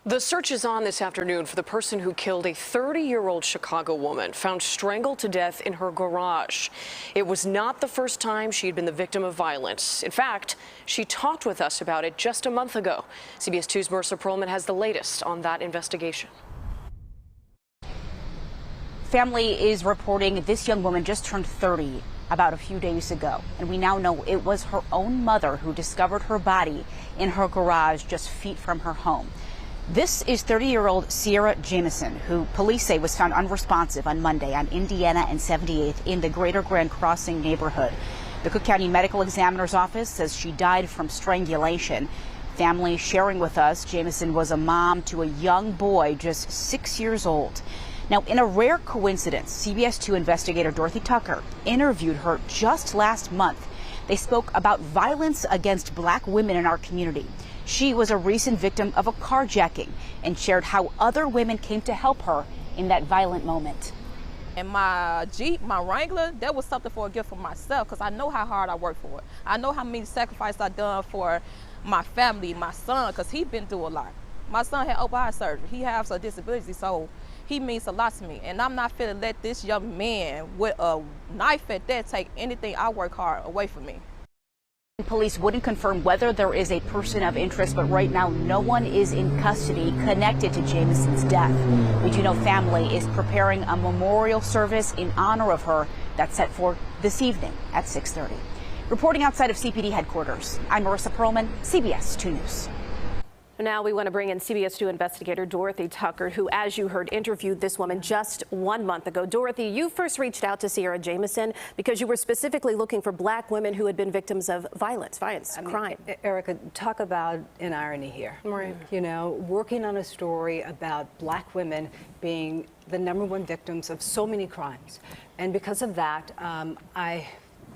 The search is on this afternoon for the person who killed a 30-year-old Chicago woman found strangled to death in her garage. It was not the first time she had been the victim of violence. In fact, she talked with us about it just a month ago. CBS 2's Marissa Perlman has the latest on that investigation. Family is reporting this young woman just turned 30 about a few days ago, and we now know it was her own mother who discovered her body in her garage just feet from her home. This is 30-year-old Sierra Jamison, who police say was found unresponsive on Monday on Indiana and 78th in the Greater Grand Crossing neighborhood. The Cook County Medical Examiner's Office says she died from strangulation. Family sharing with us, Jamison was a mom to a young boy just 6 years old. Now, in a rare coincidence, CBS 2 investigator Dorothy Tucker interviewed her just last month. They spoke about violence against black women in our community. She was a recent victim of a carjacking and shared how other women came to help her in that violent moment. And my Jeep, my Wrangler, that was something for a gift for myself, because I know how hard I worked for it. I know how many sacrifices I've done for my family, my son, because he's been through a lot. My son had open heart surgery. He has a disability, so he means a lot to me. And I'm not fit to let this young man with a knife at that take anything I work hard away from me. Police wouldn't confirm whether there is a person of interest, but right now no one is in custody connected to Jamison's death. We do know family is preparing a memorial service in honor of her that's set for this evening at 6:30. Reporting outside of CPD headquarters, I'm Marissa Perlman, CBS 2 News. Now we want to bring in CBS 2 investigator Dorothy Tucker, who, as you heard, interviewed this woman just 1 month ago. Dorothy, you first reached out to Sierra Jamison because you were specifically looking for black women who had been victims of violence, crime. Erica, talk about an irony here. Right. You know, working on a story about black women being the #1 victims of so many crimes. And because of that, I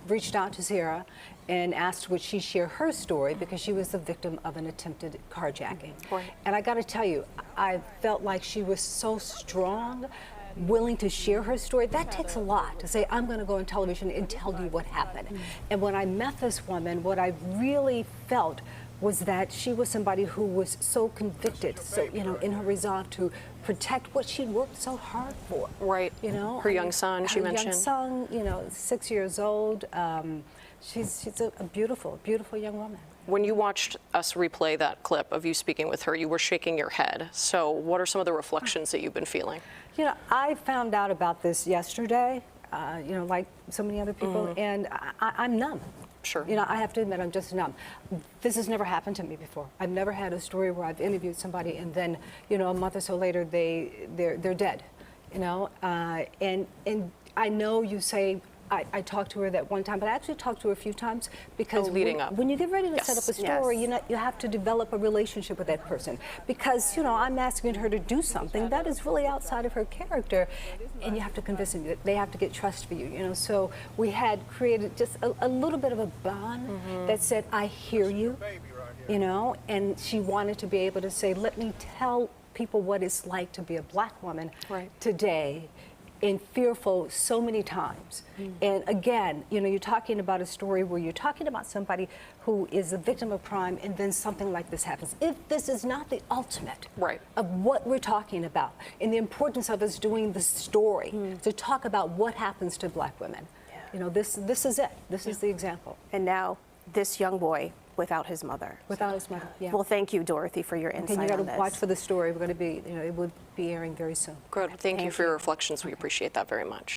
reached out to Sierra and asked would she share her story, because she was the victim of an attempted carjacking. Right. And I got to tell you, I felt like she was so strong, willing to share her story. That takes a lot to say, I'm going to go on television and tell you what happened. And when I met this woman, what I really felt was that she was somebody who was so convicted, so, you know, in her resolve to protect what she worked so hard for. Right. You know, her young son, she mentioned. Her young son, you know, 6 years old. She's a beautiful, beautiful young woman. When you watched us replay that clip of you speaking with her, you were shaking your head. So what are some of the reflections that you've been feeling? You know, I found out about this yesterday, you know, like so many other people, and I'm numb. Sure. You know, I have to admit, I'm just numb. This has never happened to me before. I've never had a story where I've interviewed somebody and then, you know, a month or so later, they're dead. You know, and I know you say I talked to her that one time, but I actually talked to her a few times, because when you get ready to set up a story, you know, you have to develop a relationship with that person, because, you know, I'm asking her to do something that is really outside of her character, and you have to convince them that they have to get trust for you, you know. So we had created just a little bit of a bond that said, I hear you, you know, and she wanted to be able to say, let me tell people what it's like to be a black woman today, and fearful so many times. And again, you know, you're talking about a story where you're talking about somebody who is a victim of crime, and then something like this happens. If this is not the ultimate of what we're talking about, and the importance of us doing the story to talk about what happens to black women, you know, this is it. This is the example. And now this young boy without his mother. Without his mother, yeah. Well, thank you, Dorothy, for your insight on this. And you got to watch for the story. We're going to be, you know, it will be airing very soon. Good. Thank you for your reflections. We appreciate that very much.